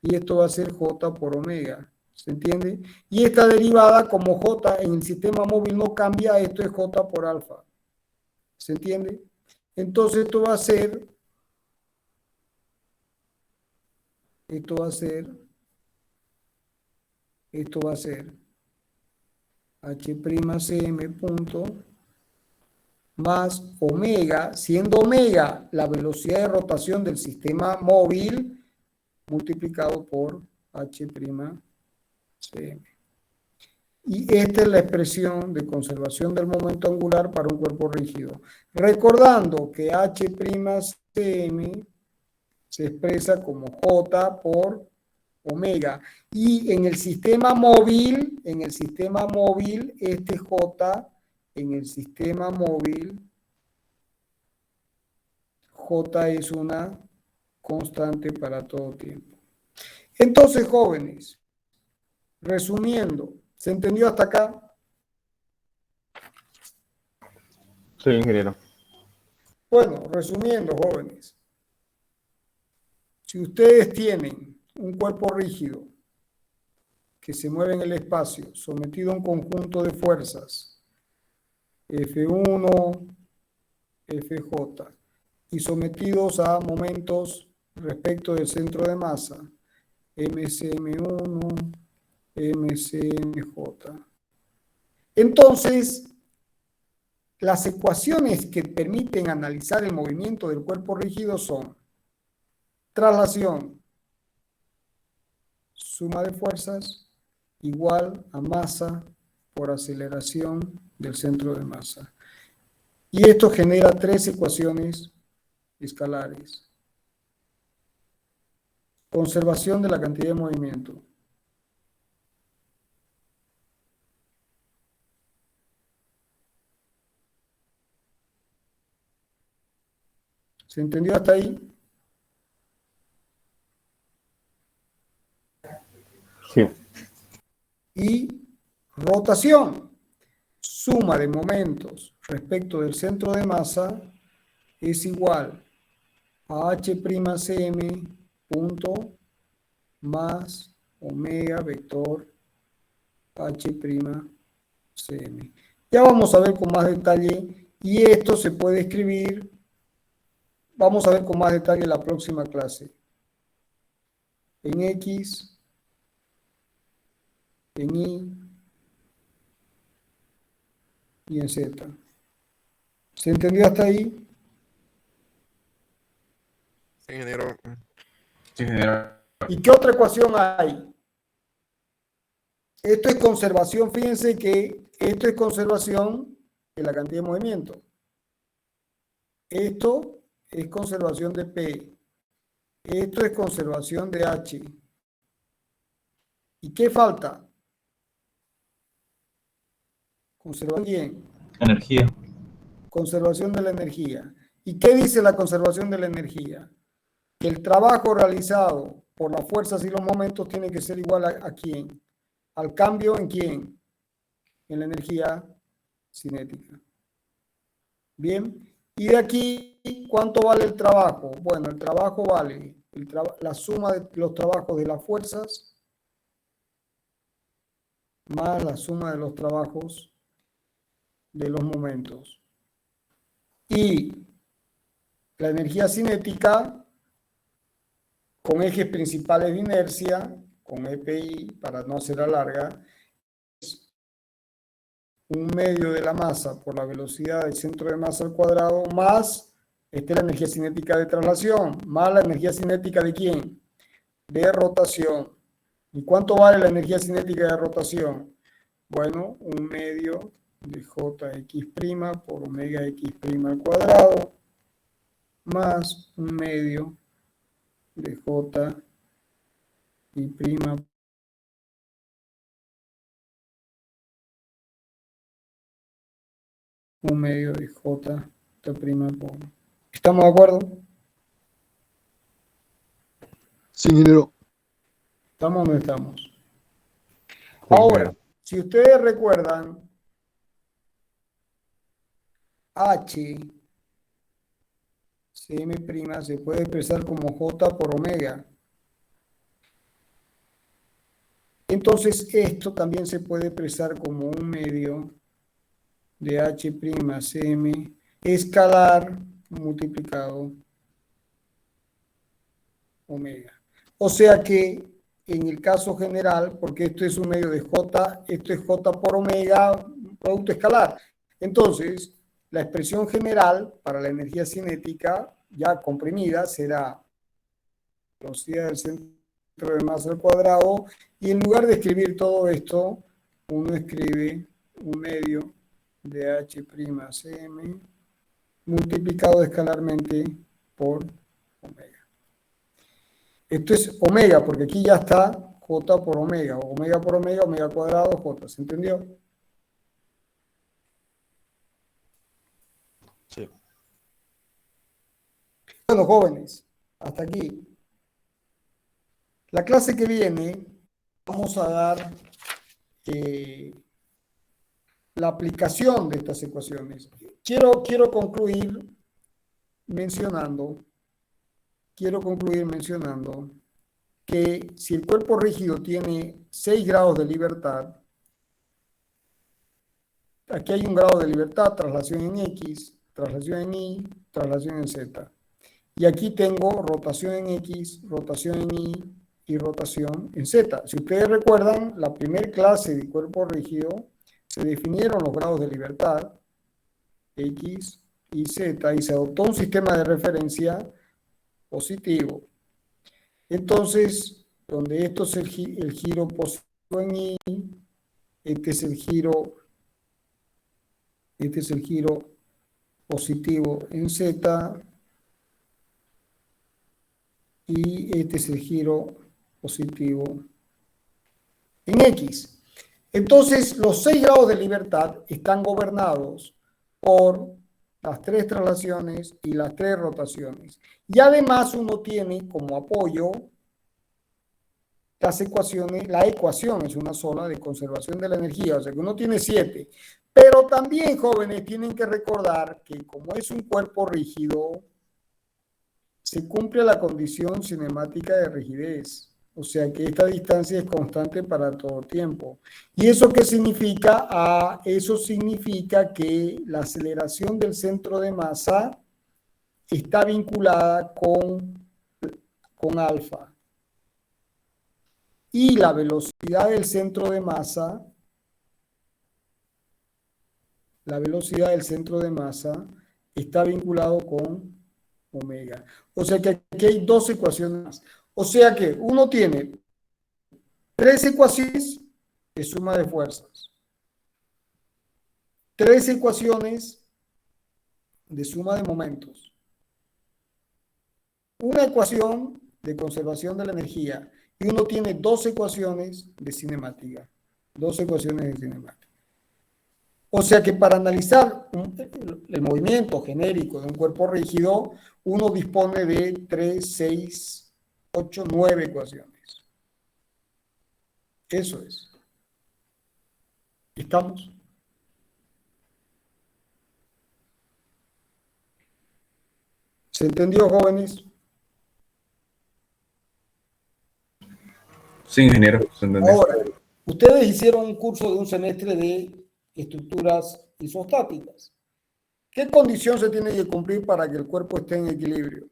Y esto va a ser J por omega. ¿Se entiende? Y esta derivada, como J en el sistema móvil no cambia, esto es J por alfa. ¿Se entiende? Entonces esto va a ser esto va a ser H'Cm punto más omega, siendo omega la velocidad de rotación del sistema móvil multiplicado por H'Cm. Y esta es la expresión de conservación del momento angular para un cuerpo rígido. Recordando que H'Cm se expresa como J por omega. Y en el sistema móvil, este J, en el sistema móvil, J es una constante para todo tiempo. Entonces, jóvenes, resumiendo, ¿se entendió hasta acá? Sí, ingeniero. Bueno, resumiendo, jóvenes, si ustedes tienen un cuerpo rígido que se mueve en el espacio, sometido a un conjunto de fuerzas, F1, Fj, y sometidos a momentos respecto del centro de masa, MCM1, MCMJ. Entonces, las ecuaciones que permiten analizar el movimiento del cuerpo rígido son traslación, suma de fuerzas, igual a masa por aceleración del centro de masa. Y esto genera tres ecuaciones escalares. Conservación de la cantidad de movimiento. ¿Se entendió hasta ahí? Sí. Y rotación, suma de momentos respecto del centro de masa es igual a H'Cm punto más omega vector H'Cm. Ya vamos a ver con más detalle y esto se puede escribir. Vamos a ver con más detalle en la próxima clase. En X, en Y y en Z. ¿Se entendió hasta ahí? Sí, ingeniero. Sí, ingeniero. ¿Y qué otra ecuación hay? Esto es conservación, fíjense que esto es conservación de la cantidad de movimiento. Esto es conservación de P. Esto es conservación de H. ¿Y qué falta? Conservación bien. Energía. Conservación de la energía. ¿Y qué dice la conservación de la energía? Que el trabajo realizado por las fuerzas y los momentos tiene que ser igual a quién. ¿Al cambio en quién? En la energía cinética. Bien. Y de aquí, ¿cuánto vale el trabajo? Bueno, el trabajo vale la suma de los trabajos de las fuerzas más la suma de los trabajos de los momentos. Y la energía cinética con ejes principales de inercia, con EPI, para no hacerla larga, es 1/2 de la masa por la velocidad del centro de masa al cuadrado, más la energía cinética de traslación, más la energía cinética de ¿quién? De rotación. ¿Y cuánto vale la energía cinética de rotación? Bueno, 1/2 de Jx' por omega x' al cuadrado, más 1/2 de J y prima un medio de J prima por. ¿Estamos de acuerdo? Sí, ingeniero. ¿Estamos o no estamos? Sí, Ahora, ingeniero. si ustedes recuerdan, H Cm' se puede expresar como J por omega. Entonces, esto también se puede expresar como 1/2 de H'Cm escalar multiplicado omega. O sea que en el caso general, porque esto es un medio de J, esto es J por omega, producto escalar. Entonces, la expresión general para la energía cinética ya comprimida será velocidad del centro de masa al cuadrado, y en lugar de escribir todo esto, uno escribe un medio de H'(cm) multiplicado escalarmente por omega. Esto es omega, porque aquí ya está J por omega, omega por omega, omega cuadrado, J. ¿Se entendió? Sí. Bueno, jóvenes, hasta aquí. La clase que viene vamos a dar la aplicación de estas ecuaciones. Quiero concluir mencionando que si el cuerpo rígido tiene 6 grados de libertad, aquí hay un grado de libertad, traslación en X, traslación en Y, traslación en Z. Y aquí tengo rotación en X, rotación en Y y rotación en Z. Si ustedes recuerdan, la primera clase de cuerpo rígido se definieron los grados de libertad, X y Z, y se adoptó un sistema de referencia positivo. Entonces, donde esto es el giro positivo en Y, este es el giro positivo en Z, y este es el giro positivo en X. Entonces, los 6 grados de libertad están gobernados por las 3 traslaciones y las 3 rotaciones. Y además uno tiene como apoyo las ecuaciones, la ecuación es una sola de conservación de la energía, o sea que uno tiene 7. Pero también, jóvenes, tienen que recordar que como es un cuerpo rígido, se cumple la condición cinemática de rigidez. O sea que esta distancia es constante para todo tiempo. ¿Y eso qué significa? Eso significa que la aceleración del centro de masa está vinculada con alfa. Y la velocidad del centro de masa, está vinculado con omega. O sea que aquí hay 2 ecuaciones más. O sea que uno tiene 3 ecuaciones de suma de fuerzas, 3 ecuaciones de suma de momentos, una ecuación de conservación de la energía, y uno tiene 2 ecuaciones de cinemática. 2 ecuaciones de cinemática. O sea que para analizar el movimiento genérico de un cuerpo rígido, uno dispone de 3, 6, 8, 9 ecuaciones. Eso es. ¿Estamos? ¿Se entendió, jóvenes? Sí, ingeniero, se entendió. Ahora, ustedes hicieron un curso de un semestre de estructuras isostáticas. ¿Qué condición se tiene que cumplir para que el cuerpo esté en equilibrio?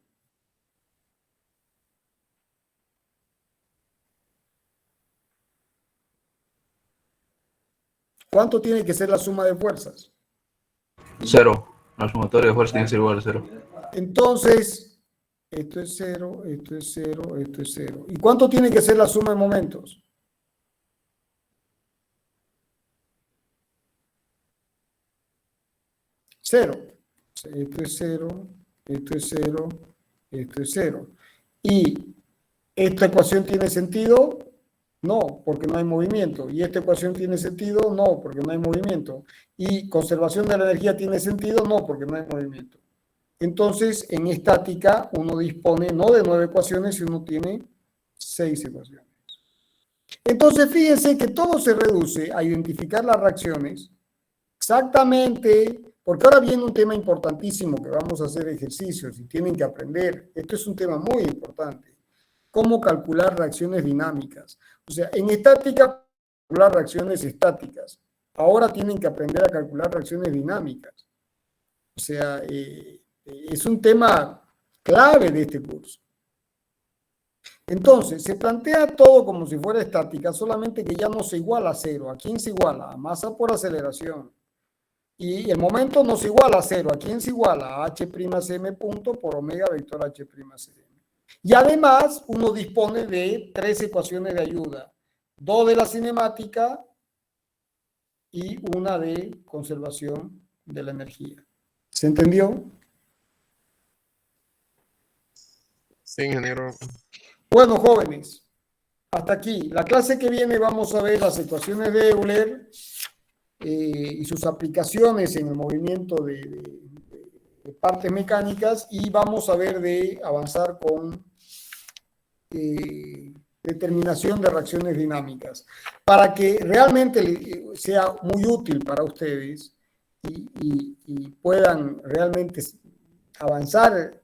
¿Cuánto tiene que ser la suma de fuerzas? 0. La sumatoria de fuerza tiene que ser igual a 0. Entonces, esto es 0, esto es 0, esto es 0. ¿Y cuánto tiene que ser la suma de momentos? 0. Esto es 0, esto es 0, esto es 0. ¿Y esta ecuación tiene sentido? No, porque no hay movimiento. ¿Y esta ecuación tiene sentido? No, porque no hay movimiento. ¿Y conservación de la energía tiene sentido? No, porque no hay movimiento. Entonces, en estática, uno dispone no de 9 ecuaciones, sino tiene 6 ecuaciones. Entonces, fíjense que todo se reduce a identificar las reacciones exactamente, porque ahora viene un tema importantísimo que vamos a hacer ejercicios y tienen que aprender. Esto es un tema muy importante. ¿Cómo calcular reacciones dinámicas? O sea, en estática, calcular reacciones estáticas. Ahora tienen que aprender a calcular reacciones dinámicas. O sea, es un tema clave de este curso. Entonces, se plantea todo como si fuera estática, solamente que ya no se iguala a cero. ¿A quién se iguala? A masa por aceleración. Y el momento no se iguala a cero. ¿A quién se iguala? A H'(m) punto por omega vector H'(m). Y además, uno dispone de 3 ecuaciones de ayuda. 2 de la cinemática y una de conservación de la energía. ¿Se entendió? Sí, ingeniero. Bueno, jóvenes, hasta aquí. La clase que viene vamos a ver las ecuaciones de Euler y sus aplicaciones en el movimiento de partes mecánicas, y vamos a ver de avanzar con determinación de reacciones dinámicas. Para que realmente sea muy útil para ustedes y puedan realmente avanzar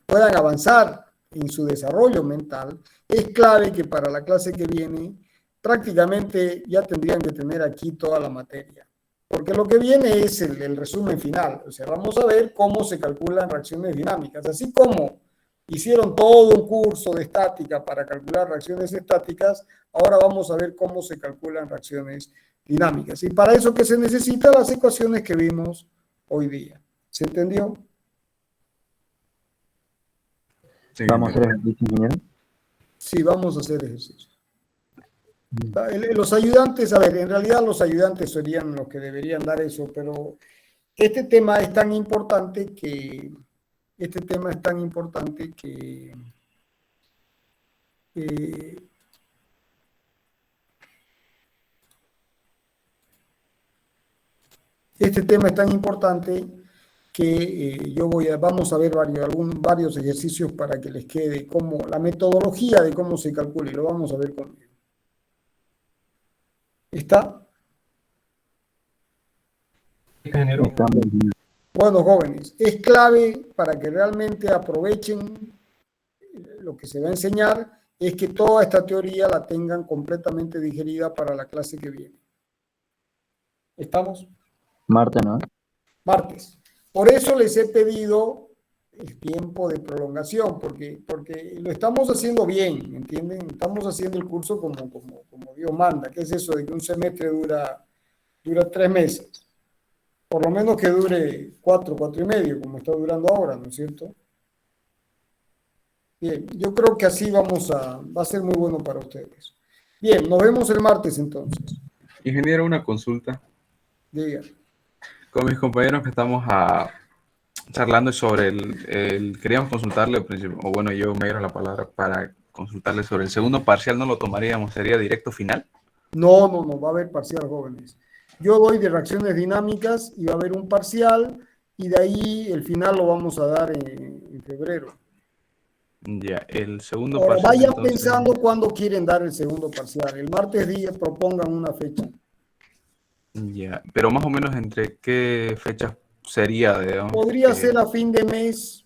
puedan avanzar en su desarrollo mental, es clave que para la clase que viene prácticamente ya tendrían que tener aquí toda la materia. Porque lo que viene es el resumen final. O sea, vamos a ver cómo se calculan reacciones dinámicas. Así como hicieron todo un curso de estática para calcular reacciones estáticas, ahora vamos a ver cómo se calculan reacciones dinámicas. Y para eso que se necesitan las ecuaciones que vimos hoy día. ¿Se entendió? Sí, Vamos a hacer ingeniero. ejercicio, ingeniero. Sí, vamos a hacer ejercicio. Los ayudantes, a ver, en realidad los ayudantes serían los que deberían dar eso, pero este tema es tan importante que vamos a ver varios ejercicios para que les quede como la metodología de cómo se calcula, y lo vamos a ver conmigo. ¿Está? Ingeniero. Estamos, ingeniero. Bueno, jóvenes, es clave para que realmente aprovechen lo que se va a enseñar, es que toda esta teoría la tengan completamente digerida para la clase que viene. ¿Estamos? Marta, ¿no? Martes. Por eso les he pedido el tiempo de prolongación, porque lo estamos haciendo bien, ¿me entienden? Estamos haciendo el curso como Dios manda. ¿Qué es eso de que un semestre dura 3 meses? Por lo menos que dure 4 y medio, como está durando ahora, ¿no es cierto? Bien, yo creo que así va a ser muy bueno para ustedes. Bien, nos vemos el martes entonces. Ingeniero, una consulta. Diga. Con mis compañeros que estamos charlando sobre queríamos consultarle, o bueno, yo me dieron la palabra para consultarle sobre el segundo parcial, ¿no lo tomaríamos? ¿Sería directo final? No, va a haber parcial, jóvenes. Yo doy de reacciones dinámicas y va a haber un parcial, y de ahí el final lo vamos a dar en febrero. Ya, el segundo Ahora, parcial. vayan Entonces, pensando cuándo quieren dar el segundo parcial. El martes día propongan una fecha. ya, pero más o menos entre qué fechas sería, digamos. Podría ser a fin de mes.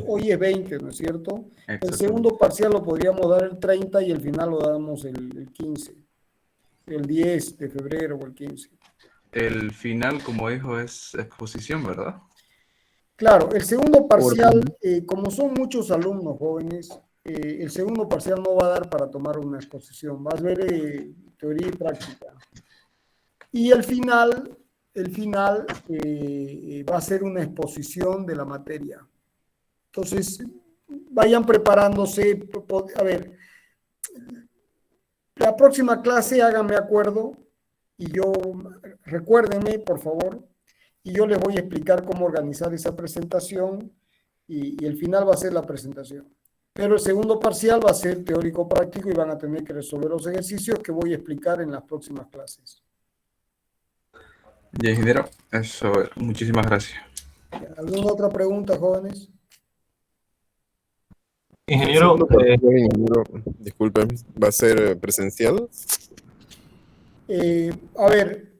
Hoy es 20, ¿no es cierto? El Exactamente. segundo parcial lo podríamos dar el 30 y el final lo damos el 15. El 10 de febrero o el 15. El final, como dijo, es exposición, ¿verdad? Claro, el segundo parcial, como son muchos alumnos jóvenes, el segundo parcial no va a dar para tomar una exposición. Vas a ver teoría y práctica. Y el final va a ser una exposición de la materia. Entonces, vayan preparándose. A ver, la próxima clase háganme acuerdo y recuérdenme, por favor, y yo les voy a explicar cómo organizar esa presentación, y el final va a ser la presentación. Pero el segundo parcial va a ser teórico-práctico y van a tener que resolver los ejercicios que voy a explicar en las próximas clases. Ya, ingeniero, eso, muchísimas gracias. ¿Alguna otra pregunta, jóvenes? Ingeniero, Ingeniero, disculpen, ¿va a ser presencial? A ver,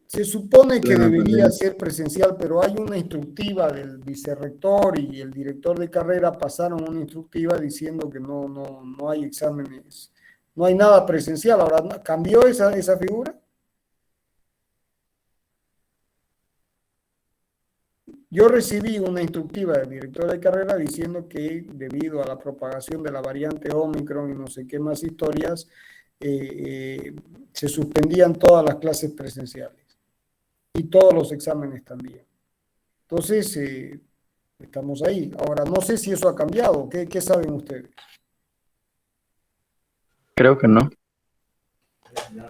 se supone que Bueno, debería también. ser presencial, pero hay una instructiva del vicerrector y el director de carrera pasaron una instructiva diciendo que no hay exámenes, no hay nada presencial. Ahora, ¿cambió esa figura? Yo recibí una instructiva del director de carrera diciendo que debido a la propagación de la variante Omicron y no sé qué más historias, se suspendían todas las clases presenciales y todos los exámenes también. Entonces, estamos ahí. Ahora, no sé si eso ha cambiado. ¿Qué saben ustedes? Creo que no.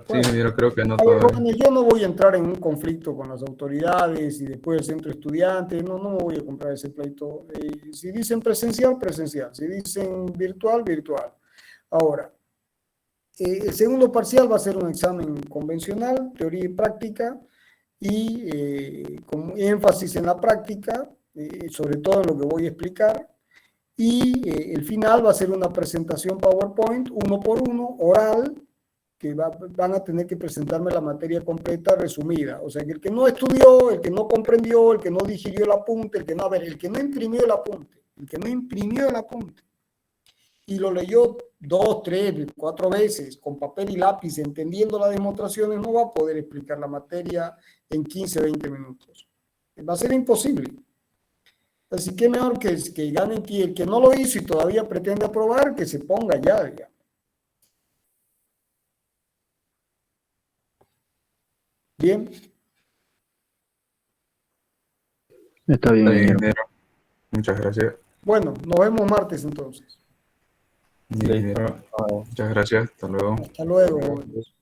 Sí, ingeniero, creo que no A ver, todavía. jóvenes, yo no voy a entrar en un conflicto con las autoridades y después el centro estudiante, no me voy a comprar ese pleito. Si dicen presencial, presencial. Si dicen virtual, virtual. Ahora, el segundo parcial va a ser un examen convencional, teoría y práctica, y con énfasis en la práctica, sobre todo en lo que voy a explicar. Y el final va a ser una presentación PowerPoint, uno por uno, oral, que van a tener que presentarme la materia completa resumida. O sea, que el que no estudió, el que no comprendió, el que no digirió el apunte, el que no imprimió el apunte, y lo leyó 2, 3, 4 veces con papel y lápiz, entendiendo las demostraciones, no va a poder explicar la materia en 15, 20 minutos. Va a ser imposible. Así que mejor que gane el que no lo hizo y todavía pretende aprobar, que se ponga ya, digamos. Bien. Está bien, Está bien, ingeniero. ingeniero. Muchas gracias. Bueno, nos vemos martes entonces. Ingeniero, muchas gracias. Hasta luego. Hasta luego, jóvenes.